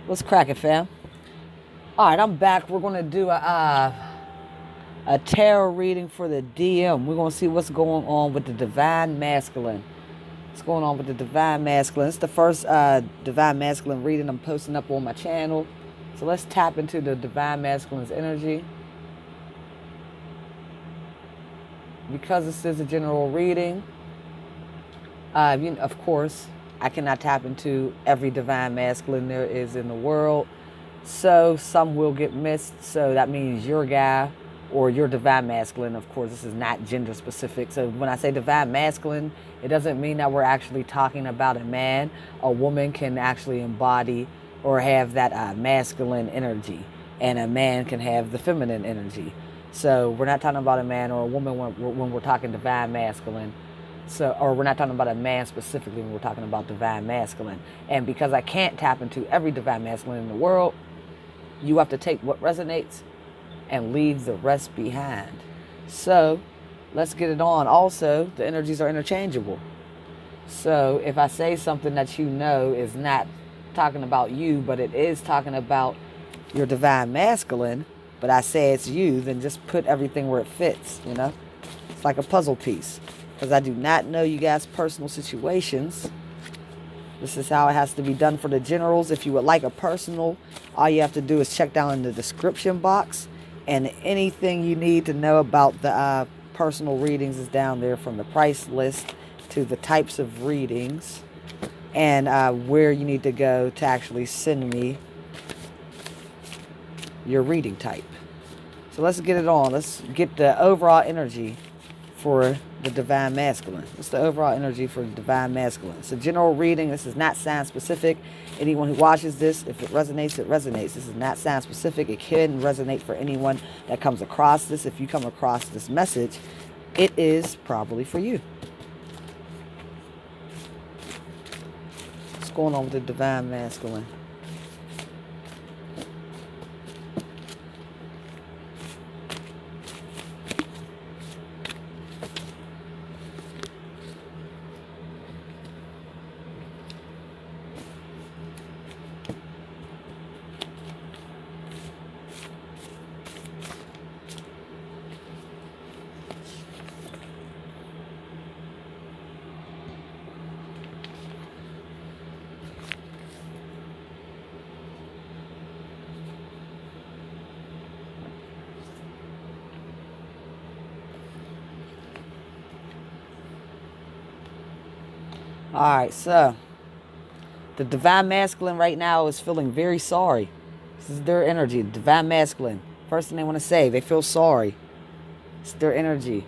What's cracking, fam? All right, I'm back. We're going to do a tarot reading for the DM. We're going to see what's going on with the Divine Masculine. What's going on with the Divine Masculine? It's the first Divine Masculine reading I'm posting up on my channel. So let's tap into the Divine Masculine's energy. Because this is a general reading, of course, I cannot tap into every Divine Masculine there is in the world. So some will get missed. So that means your guy or your Divine Masculine. Of course, this is not gender specific. So when I say Divine Masculine, it doesn't mean that we're actually talking about a man. A woman can actually embody or have that masculine energy. And a man can have the feminine energy. So we're not talking about a man or a woman when we're talking Divine Masculine. So, or we're not talking about a man specifically when we're talking about Divine Masculine. And because I can't tap into every Divine Masculine in the world, you have to take what resonates and leave the rest behind. So let's get it on. Also, the energies are interchangeable. So if I say something that you know is not talking about you, but it is talking about your Divine Masculine, but I say it's you, then just put everything where it fits, you know? It's like a puzzle piece. Because I do not know you guys' personal situations. This is how it has to be done for the generals. If you would like a personal, all you have to do is check down in the description box. And anything you need to know about the personal readings is down there, from the price list to the types of readings. And where you need to go to actually send me your reading type. So let's get it on. Let's get the overall energy for the Divine Masculine. What's the overall energy for the Divine Masculine? It's a general reading. This is not sign specific. Anyone who watches this, if it resonates, it resonates. This is not sign specific. It can resonate for anyone that comes across this. If you come across this message, it is probably for you. What's going on with the Divine Masculine? Alright, so the Divine Masculine right now is feeling very sorry. This is their energy. The Divine Masculine. First thing they want to say, they feel sorry. It's their energy.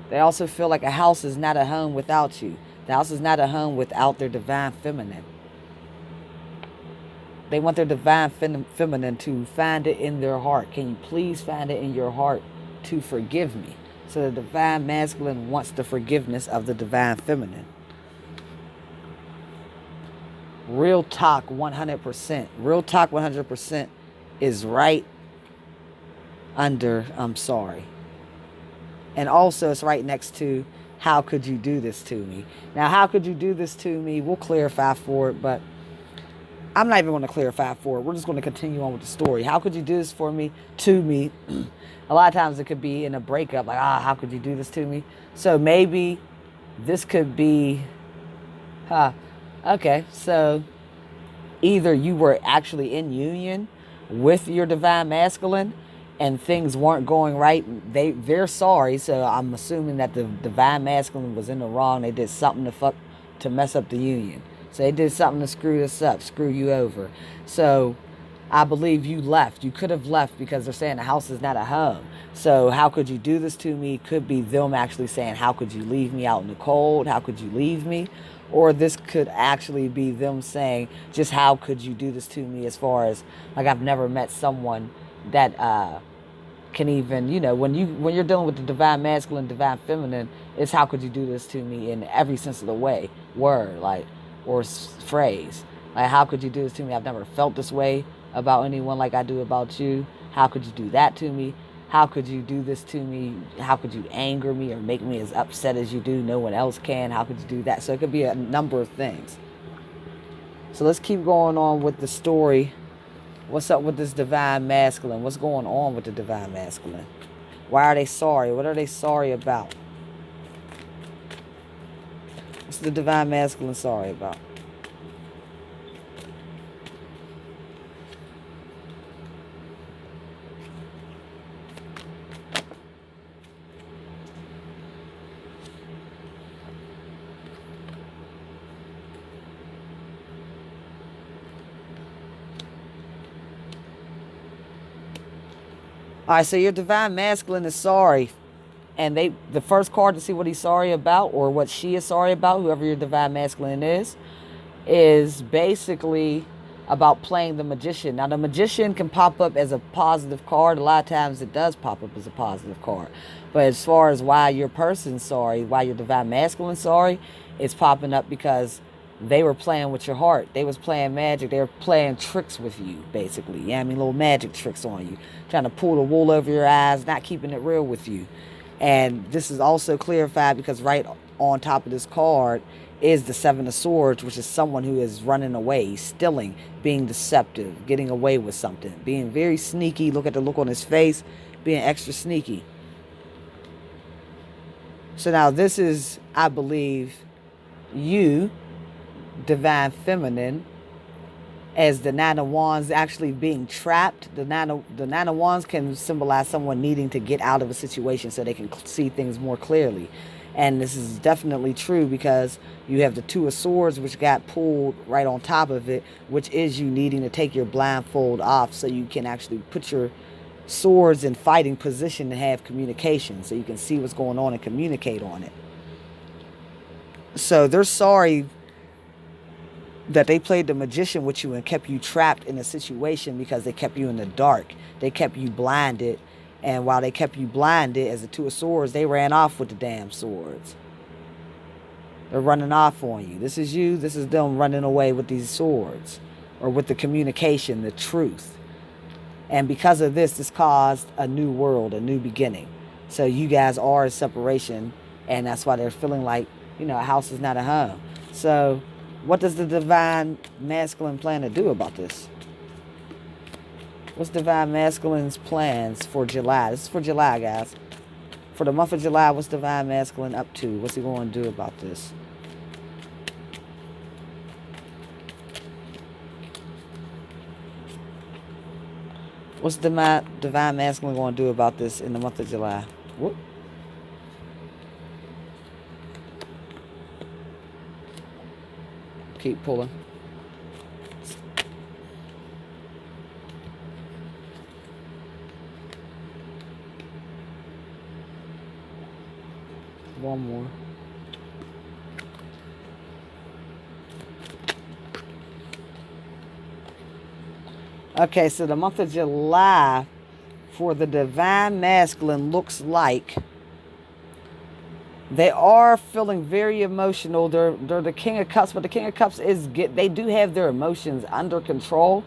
They also feel like a house is not a home without you. The house is not a home without their Divine Feminine. They want their Divine Feminine to find it in their heart. Can you please find it in your heart to forgive me? So the Divine Masculine wants the forgiveness of the Divine Feminine. Real talk 100%. Real talk 100% is right under I'm sorry. And also it's right next to how could you do this to me? Now, how could you do this to me? We'll clarify for it, but I'm not even going to clarify for it. We're just going to continue on with the story. How could you do this for me, to me? A lot of times it could be in a breakup, like, how could you do this to me? So maybe this could be, okay, so either you were actually in union with your Divine Masculine and things weren't going right. They're sorry, so I'm assuming that the Divine Masculine was in the wrong. They did something to mess up the union. So they did something to screw this up, screw you over. So I believe you left. You could have left because they're saying the house is not a home. So how could you do this to me? Could be them actually saying, how could you leave me out in the cold? How could you leave me? Or this could actually be them saying, just how could you do this to me, as far as, like, I've never met someone that can even, you know, when you're dealing with the Divine Masculine, Divine Feminine, it's how could you do this to me in every sense of the way, word, like, or phrase. Like, how could you do this to me? I've never felt this way about anyone like I do about you. How could you do that to me? How could you do this to me? How could you anger me or make me as upset as you do? No one else can. How could you do that? So it could be a number of things. So let's keep going on with the story What's up with this divine masculine? What's going on with the divine masculine? Why are they sorry? What are they sorry about? What's the divine masculine sorry about? All right, so your divine masculine is sorry. And the first card to see what he's sorry about, or what she is sorry about, whoever your divine masculine is basically about playing the magician. Now, the magician can pop up as a positive card. A lot of times it does pop up as a positive card. But as far as why your person's sorry, why your divine masculine's sorry, it's popping up because they were playing with your heart. They was playing magic. They were playing tricks with you, basically. Yeah, I mean, little magic tricks on you. Trying to pull the wool over your eyes, not keeping it real with you. And this is also clarified because right on top of this card is the Seven of Swords, which is someone who is running away, stealing, being deceptive, getting away with something, being very sneaky. Look at the look on his face, being extra sneaky. So now this is, I believe, you, Divine Feminine, as the Nine of Wands actually being trapped. The Nine of Wands can symbolize someone needing to get out of a situation so they can see things more clearly. And this is definitely true because you have the Two of Swords, which got pulled right on top of it, which is you needing to take your blindfold off so you can actually put your swords in fighting position and have communication so you can see what's going on and communicate on it. So they're sorry that they played the magician with you and kept you trapped in a situation because they kept you in the dark. They kept you blinded. And while they kept you blinded as the Two of Swords, they ran off with the damn swords. They're running off on you. This is you. This is them running away with these swords. Or with the communication, the truth. And because of this, this caused a new world, a new beginning. So you guys are in separation. And that's why they're feeling like, you know, a house is not a home. So what does the divine masculine plan to do about this? What's divine masculine's plans for July? This is for July, guys. For the month of July, what's divine masculine up to? What's he going to do about this? What's divine masculine going to do about this in the month of July? Whoop. Keep pulling. One more. Okay, so the month of July for the divine masculine looks like they are feeling very emotional. They're the King of Cups, but the King of Cups they do have their emotions under control,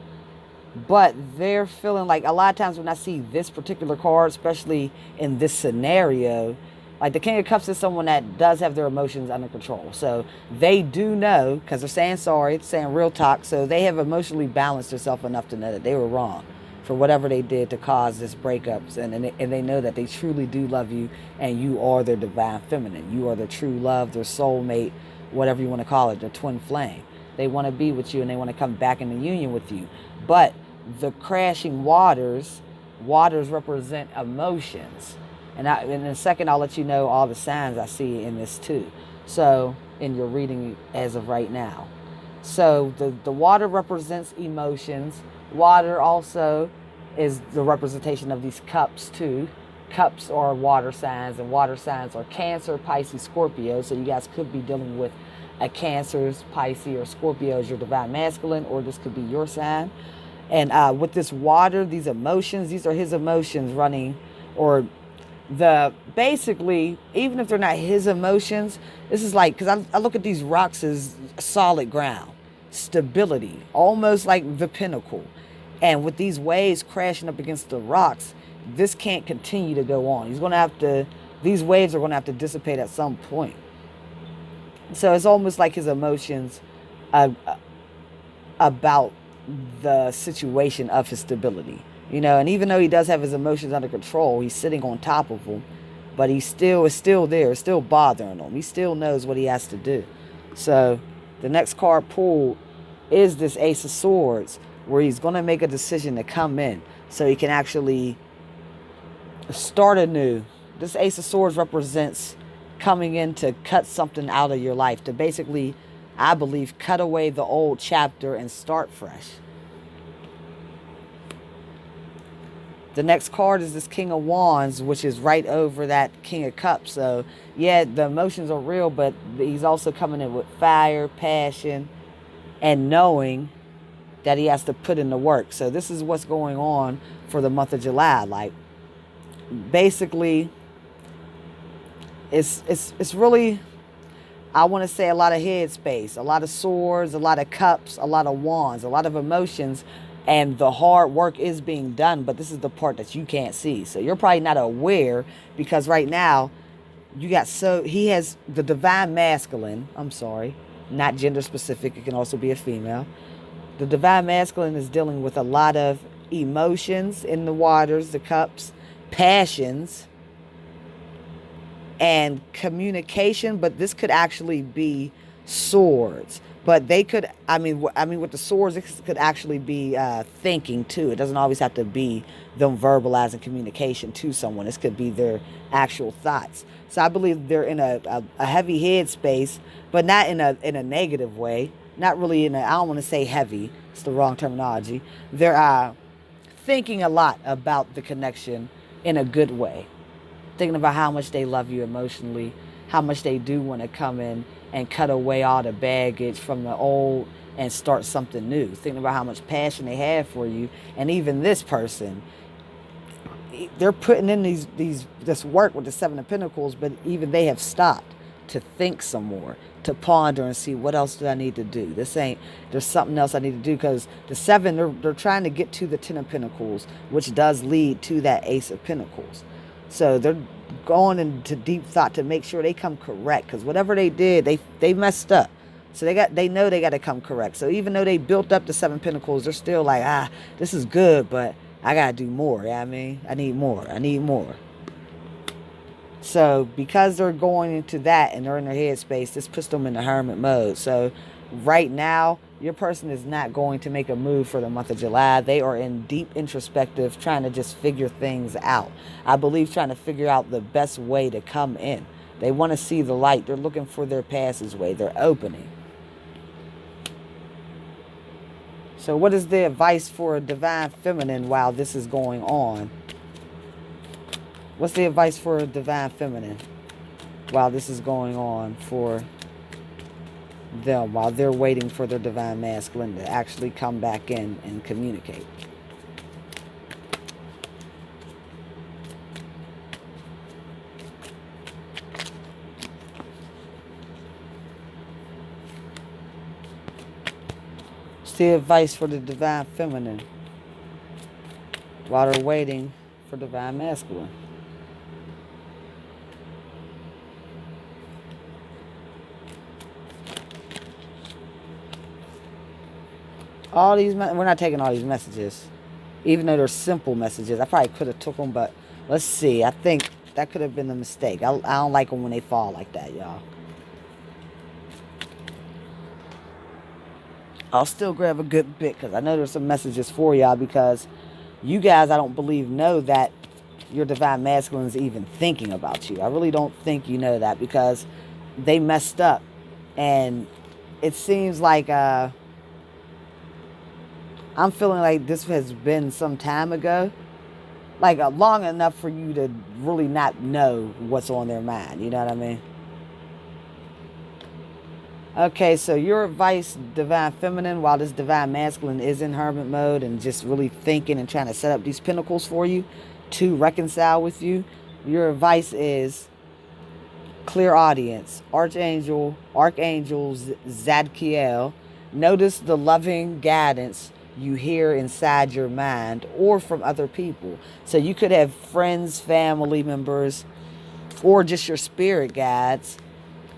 but they're feeling like a lot of times when I see this particular card, especially in this scenario, like the King of Cups is someone that does have their emotions under control. So they do know, because they're saying sorry, it's saying real talk, so they have emotionally balanced themselves enough to know that they were wrong for whatever they did to cause this breakups, and they know that they truly do love you, and you are their divine feminine. You are their true love, their soulmate, whatever you want to call it, their twin flame. They want to be with you, and they want to come back into union with you. But the crashing waters represent emotions. And in a second, I'll let you know all the signs I see in this too. So, in your reading as of right now. So, the water represents emotions. Water also is the representation of these cups too. Cups are water signs, and water signs are Cancer, Pisces, Scorpio. So you guys could be dealing with a Cancer, Pisces, or Scorpio as your divine masculine, or this could be your sign. And with this water, these emotions, these are his emotions running, or basically, even if they're not his emotions, this is like, because I look at these rocks as solid ground, stability, almost like the pinnacle. And with these waves crashing up against the rocks, this can't continue to go on. These waves are going to have to dissipate at some point. So it's almost like his emotions about the situation of his stability. You know, and even though he does have his emotions under control, he's sitting on top of them, but is still there, it's still bothering him. He still knows what he has to do. So the next card pulled is this Ace of Swords, where he's going to make a decision to come in so he can actually start anew. This Ace of Swords represents coming in to cut something out of your life, to basically, I believe, cut away the old chapter and start fresh. The next card is this King of Wands, which is right over that King of Cups. So, yeah, the emotions are real, but he's also coming in with fire, passion, and knowing that he has to put in the work. So this is what's going on for the month of July. Like, basically, it's really, I want to say, a lot of head space, a lot of swords, a lot of cups, a lot of wands, a lot of emotions. And the hard work is being done, but this is the part that you can't see. So you're probably not aware, because right now you got, so he has the divine masculine. I'm sorry, not gender specific. It can also be a female. The divine masculine is dealing with a lot of emotions in the waters, the cups, passions, and communication. But this could actually be swords. But they could, I mean, with the swords, it could actually be thinking too. It doesn't always have to be them verbalizing communication to someone. This could be their actual thoughts. So I believe they're in a heavy head space, but not in a negative way. Not really in a, I don't want to say heavy. It's the wrong terminology. They're thinking a lot about the connection in a good way. Thinking about how much they love you emotionally, how much they do want to come in and cut away all the baggage from the old and start something new. Thinking about how much passion they have for you. And even this person, they're putting in this work with the Seven of Pentacles, but even they have stopped to think some more, to ponder and see, what else do I need to do? There's something else I need to do, because the Seven, they're trying to get to the Ten of Pentacles, which does lead to that Ace of Pentacles. So they're going into deep thought to make sure they come correct, because whatever they did, they messed up. So they know they got to come correct. So even though they built up the Seven Pentacles, they're still like, this is good, but I got to do more. You know what I mean? I need more. So because they're going into that and they're in their headspace, this puts them in the hermit mode. So right now, your person is not going to make a move for the month of July. They are in deep introspective, trying to just figure things out. I believe trying to figure out the best way to come in. They want to see the light. They're looking for their passageway. They're opening. So what is the advice for a divine feminine while this is going on? What's the advice for a divine feminine while this is going on for them, while they're waiting for their divine masculine to actually come back in and communicate? What's the advice for the divine feminine while they're waiting for divine masculine? All these, we're not taking all these messages, even though they're simple messages. I probably could have took them, but let's see. I think that could have been a mistake. I don't like them when they fall like that, y'all. I'll still grab a good bit, because I know there's some messages for y'all, because you guys, I don't believe, know that your divine masculine is even thinking about you. I really don't think you know that, because they messed up. And it seems like I'm feeling like this has been some time ago. Like long enough for you to really not know what's on their mind. You know what I mean? Okay, so your advice, divine feminine, while this divine masculine is in hermit mode and just really thinking and trying to set up these pentacles for you to reconcile with you, your advice is clear audience. Archangel Zadkiel, notice the loving guidance you hear inside your mind or from other people. So you could have friends, family members, or just your spirit guides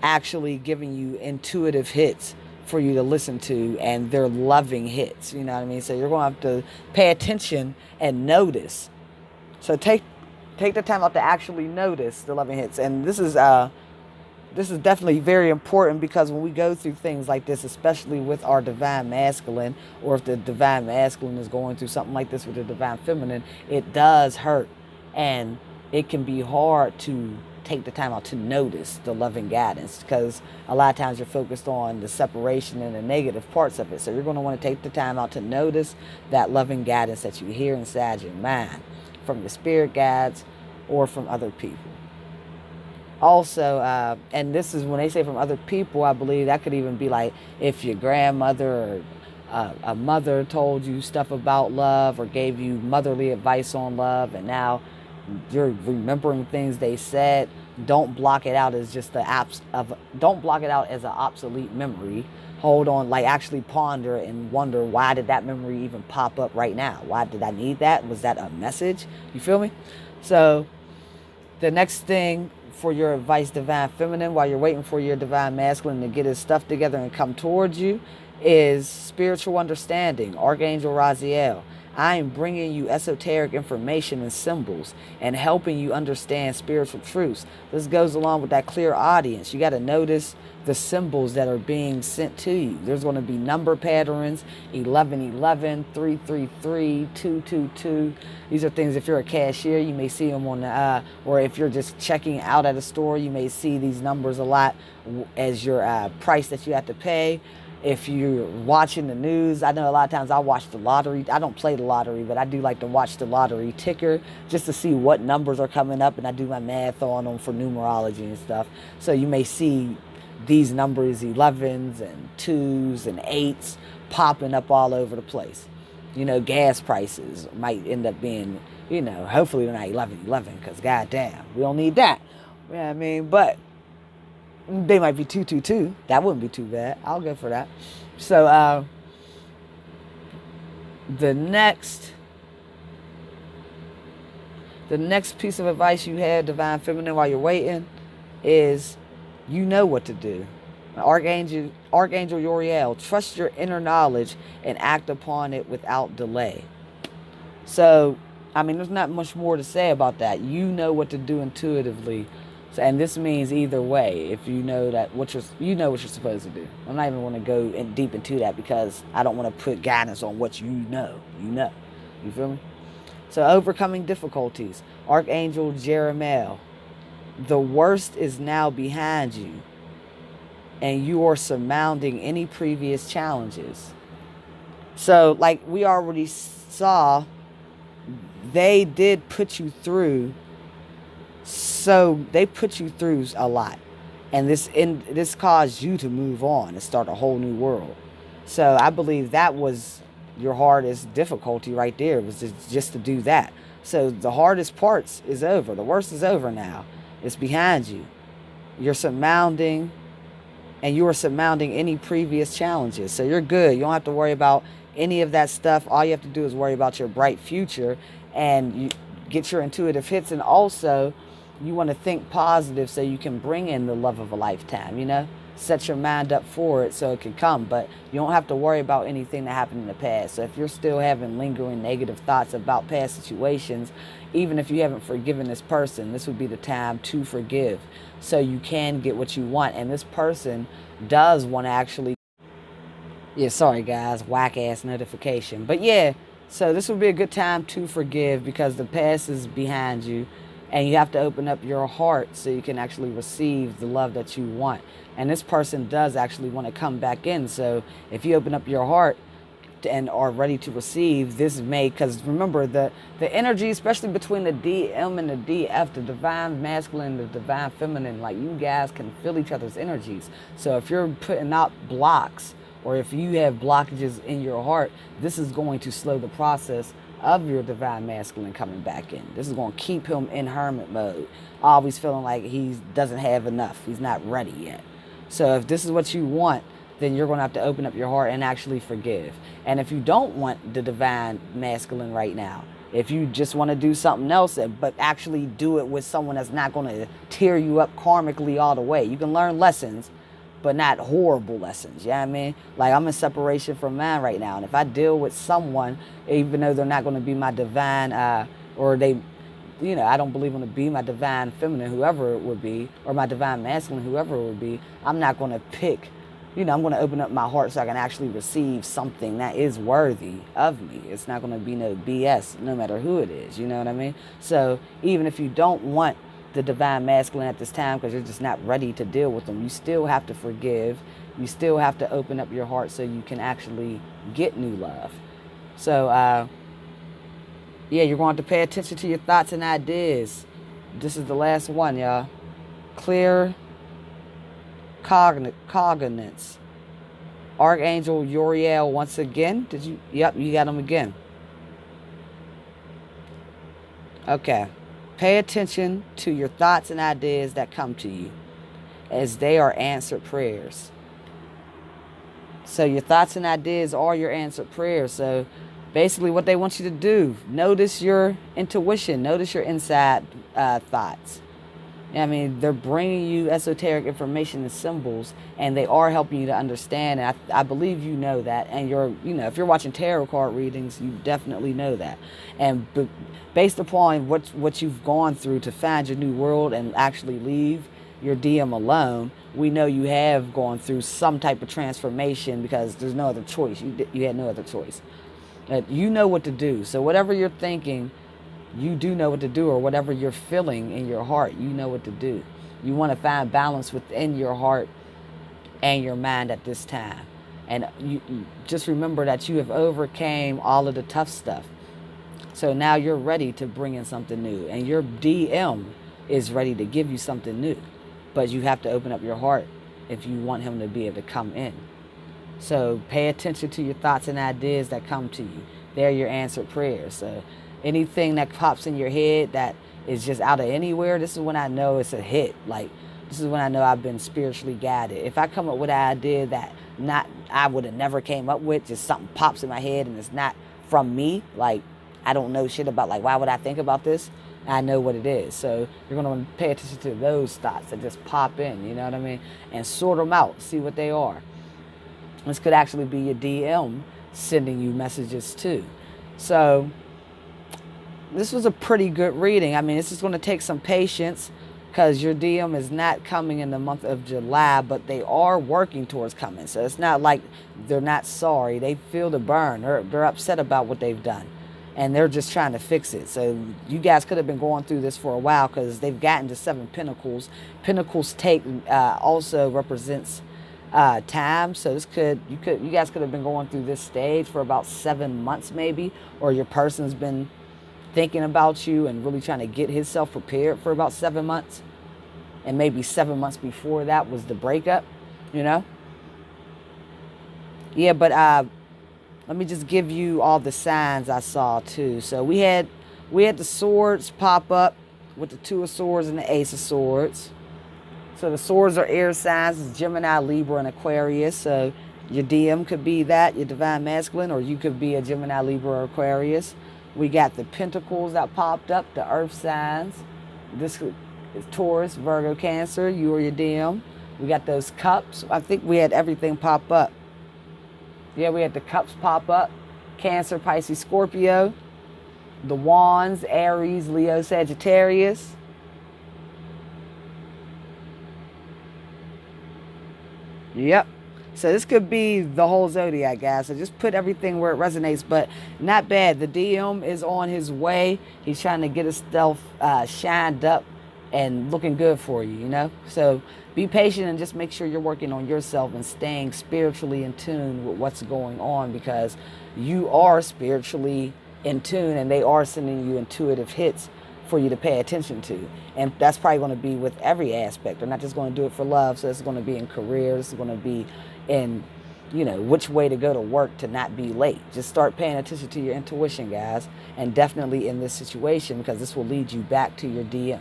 actually giving you intuitive hits for you to listen to, and they're loving hits, you know what I mean? So you're going to have to pay attention and notice. So take the time out to actually notice the loving hits. And this is definitely very important, because when we go through things like this, especially with our divine masculine, or if the divine masculine is going through something like this with the divine feminine, it does hurt, and it can be hard to take the time out to notice the loving guidance, because a lot of times you're focused on the separation and the negative parts of it. So you're going to want to take the time out to notice that loving guidance that you hear inside your mind from your spirit guides or from other people. Also, and this is when they say from other people, I believe that could even be like if your grandmother or a mother told you stuff about love, or gave you motherly advice on love, and now you're remembering things they said. Don't block it out as just don't block it out as an obsolete memory. Hold on, like actually ponder and wonder, why did that memory even pop up right now? Why did I need that? Was that a message? You feel me? So the next thing for your advice, divine feminine, while you're waiting for your divine masculine to get his stuff together and come towards you, is spiritual understanding. Archangel Raziel, I am bringing you esoteric information and symbols and helping you understand spiritual truths. This goes along with that clear audience. You got to notice the symbols that are being sent to you. There's going to be number patterns, 1111, 333, 222. These are things, if you're a cashier, you may see them on the, or if you're just checking out at a store, you may see these numbers a lot as your price that you have to pay. If you're watching the news, I know a lot of times I watch the lottery. I don't play the lottery, but I do like to watch the lottery ticker just to see what numbers are coming up, and I do my math on them for numerology and stuff. So you may see these numbers, 11s and 2s and 8s, popping up all over the place. You know, gas prices might end up being, you know, hopefully they're not 1111, because goddamn, we don't need that. You know what I mean? But they might be 222. That wouldn't be too bad. I'll go for that. So the next piece of advice you have, divine feminine, while you're waiting, is you know what to do. Archangel Uriel, trust your inner knowledge and act upon it without delay. So, I mean, there's not much more to say about that. You know what to do intuitively. So, and this means either way, if you know that what you're supposed to do. I'm not even going to go in deep into that, because I don't want to put guidance on what you know. You feel me? So, overcoming difficulties. Archangel Jeremiah, the worst is now behind you, and you are surmounting any previous challenges. So, like we already saw, they did put you through. So they put you through a lot, and this caused you to move on and start a whole new world. So I believe that was your hardest difficulty right there, was just to do that. So the hardest parts is over. The worst is over now. It's behind you. You're surmounting, and you are surmounting any previous challenges. So you're good. You don't have to worry about any of that stuff. All you have to do is worry about your bright future, and you get your intuitive hits. And also, you want to think positive so you can bring in the love of a lifetime, you know? Set your mind up for it so it can come. But you don't have to worry about anything that happened in the past. So if you're still having lingering negative thoughts about past situations, even if you haven't forgiven this person, this would be the time to forgive, so you can get what you want. And this person does want to actually... Yeah, sorry guys, whack ass notification. But yeah, so this would be a good time to forgive, because the past is behind you, and you have to open up your heart so you can actually receive the love that you want. And this person does actually want to come back in. So if you open up your heart and are ready to receive, this may, because remember, the energy, especially between the DM and the DF, the divine masculine and the divine feminine, like, you guys can feel each other's energies. So if you're putting out blocks, or if you have blockages in your heart, this is going to slow the process of your divine masculine coming back in. This is going to keep him in hermit mode, always feeling like he doesn't have enough. He's not ready yet. So if this is what you want, then you're going to have to open up your heart and actually forgive. And if you don't want the divine masculine right now, if you just want to do something else, but actually do it with someone that's not going to tear you up karmically all the way, you can learn lessons, but not horrible lessons. You know what I mean? Like, I'm in separation from mine right now. And if I deal with someone, even though they're not going to be my divine, or they, you know, I don't believe them to be my divine feminine, whoever it would be, or my divine masculine, whoever it would be, I'm not going to pick, you know, I'm going to open up my heart so I can actually receive something that is worthy of me. It's not going to be no BS, no matter who it is. You know what I mean? So even if you don't want the divine masculine at this time because you're just not ready to deal with them, you still have to forgive. You still have to open up your heart so you can actually get new love. So, yeah, you're going to pay attention to your thoughts and ideas. This is the last one, y'all. Clear cognizance. Archangel Uriel once again. Did you? Yep, you got him again. Okay. Pay attention to your thoughts and ideas that come to you, as they are answered prayers. So your thoughts and ideas are your answered prayers. So basically what they want you to do, notice your intuition, notice your inside thoughts. I mean, they're bringing you esoteric information and symbols, and they are helping you to understand. And I believe you know that. And you know, if you're watching tarot card readings, you definitely know that. And based upon what you've gone through to find your new world and actually leave your DM alone, we know you have gone through some type of transformation because there's no other choice. You had no other choice. You know what to do. So whatever you're thinking, you do know what to do, or whatever you're feeling in your heart, you know what to do. You want to find balance within your heart and your mind at this time. And you just remember that you have overcame all of the tough stuff. So now you're ready to bring in something new. And your DM is ready to give you something new. But you have to open up your heart if you want him to be able to come in. So pay attention to your thoughts and ideas that come to you. They're your answered prayers. So anything that pops in your head that is just out of anywhere, this is when I know it's a hit. Like, this is when I know I've been spiritually guided. If I come up with an idea that I would have never came up with, just something pops in my head and it's not from me, like I don't know shit about, like, why would I think about this? I know what it is. So you're going to pay attention to those thoughts that just pop in, you know what I mean? And sort them out, see what they are. This could actually be your DM sending you messages too. So this was a pretty good reading. I mean, this is going to take some patience because your DM is not coming in the month of July, but they are working towards coming. So it's not like they're not sorry. They feel the burn. They're upset about what they've done, and they're just trying to fix it. So you guys could have been going through this for a while because they've gotten to 7 Pentacles. Pentacles also represents time. So you guys could have been going through this stage for about 7 months maybe, or your person's been thinking about you and really trying to get himself prepared for about 7 months. And maybe 7 months before that was the breakup, you know? Yeah, but let me just give you all the signs I saw too. So we had the swords pop up with the 2 of Swords and the Ace of Swords. So the swords are air signs. It's Gemini, Libra, and Aquarius. So your DM could be that, your divine masculine, or you could be a Gemini, Libra, or Aquarius. We got the Pentacles that popped up, the earth signs. This is Taurus, Virgo, Cancer, you or your DM. We got those cups. I think we had everything pop up. Yeah, we had the cups pop up. Cancer, Pisces, Scorpio. The wands, Aries, Leo, Sagittarius. Yep. So this could be the whole zodiac, guys. So just put everything where it resonates, but not bad. The DM is on his way. He's trying to get himself shined up and looking good for you, you know? So be patient and just make sure you're working on yourself and staying spiritually in tune with what's going on, because you are spiritually in tune and they are sending you intuitive hits for you to pay attention to. And that's probably going to be with every aspect. They're not just going to do it for love. So it's going to be in career. It's going to be in, you know, which way to go to work to not be late. Just start paying attention to your intuition, guys. And definitely in this situation, because this will lead you back to your DM.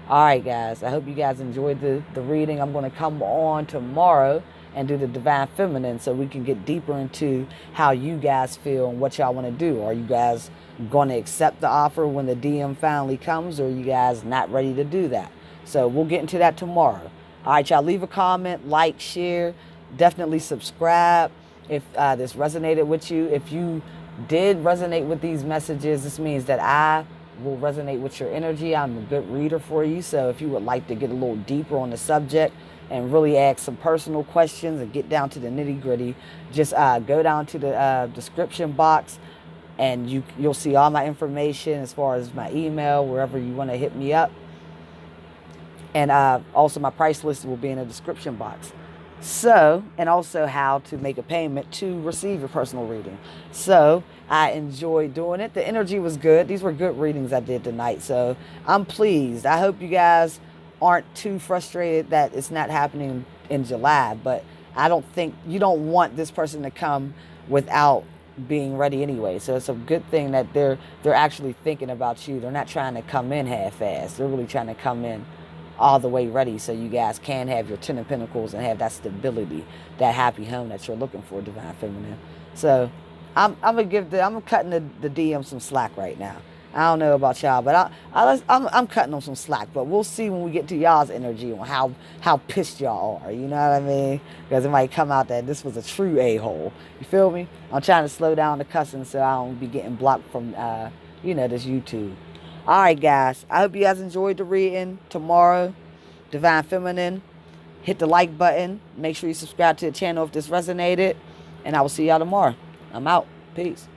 All right, guys. I hope you guys enjoyed the reading. I'm going to come on tomorrow and do the Divine Feminine so we can get deeper into how you guys feel and what y'all want to do. Are you guys going to accept the offer when the DM finally comes, or are you guys not ready to do that? So we'll get into that tomorrow. All right, y'all, leave a comment, like, share, definitely subscribe if this resonated with you. If you did resonate with these messages, this means that I will resonate with your energy. I'm a good reader for you. So if you would like to get a little deeper on the subject and really ask some personal questions and get down to the nitty gritty, just go down to the description box and you'll see all my information as far as my email, wherever you want to hit me up. And also my price list will be in the description box. So, and also how to make a payment to receive your personal reading. So, I enjoyed doing it. The energy was good. These were good readings I did tonight. So, I'm pleased. I hope you guys aren't too frustrated that it's not happening in July. But I don't think, you don't want this person to come without being ready anyway. So, it's a good thing that they're actually thinking about you. They're not trying to come in half-assed. They're really trying to come in all the way ready so you guys can have your 10 of Pentacles and have that stability, that happy home that you're looking for, Divine Feminine. So I'm cutting the DM some slack right now. I don't know about y'all, but I'm cutting them some slack. But we'll see when we get to y'all's energy on how pissed y'all are. You know what I mean? Because it might come out that this was a true a-hole. You feel me? I'm trying to slow down the cussing so I don't be getting blocked from this YouTube. All right, guys. I hope you guys enjoyed the reading. Tomorrow, Divine Feminine. Hit the like button. Make sure you subscribe to the channel if this resonated. And I will see y'all tomorrow. I'm out. Peace.